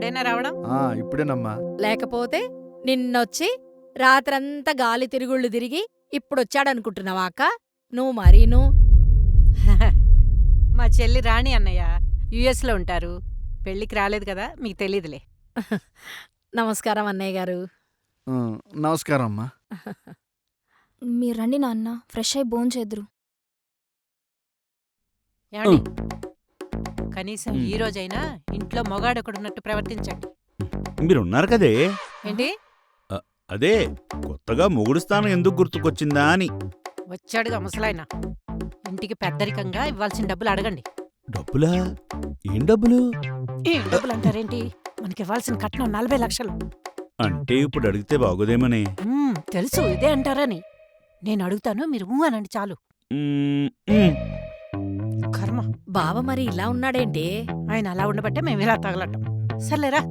ఇప్పుడైనా రావడం? ఇప్పుడేనమ్మా. లేకపోతే నిన్నొచ్చి రాత్రంతా గాలి తిరుగుళ్ళు తిరిగి ఇప్పుడొచ్చాడనుకుంటున్నావా అక్క? నువ్వు మరీను. మా చెల్లి రాణి అన్నయ్య యుఎస్లో ఉంటారు. పెళ్ళికి రాలేదు కదా, మీకు తెలీదులే. నమస్కారం అన్నయ్య గారు. నమస్కారం అమ్మా. మీరు రండి నాన్న, ఫ్రెష్ అయి భోంచేద్దురు. ఏమండి, కనీసం ఈ రోజైనా ఇంట్లో మొగాడొకడున్నట్టు ప్రవర్తించండి. మీరున్నారు కదే. ఏంటి? అదే కొత్తగా మొగుడు స్థానం ఎందుకు గుర్తుకొచ్చిందా అని. వచ్చాడుగా ముసలాయన, ఇంటికి పెద్దరికంగా ఇవ్వాల్సిన డబ్బులు అడగండి. డబ్బులా? ఏం డబ్బులు? ఏం డబ్బులు అంటారేంటి? మనకి ఇవ్వాల్సిన కట్నం 40 లక్షలు. అంటే ఇప్పుడు అడిగితే బాగోదేమనే. తెలుసు ఇదే అంటారని. నేను అడుగుతాను, మీరు అనండి చాలు. కర్మ. బావ మరి ఇలా ఉన్నాడేంటి? ఆయన అలా ఉండబట్టే మేము ఇలా తగలటం. సర్లేరా.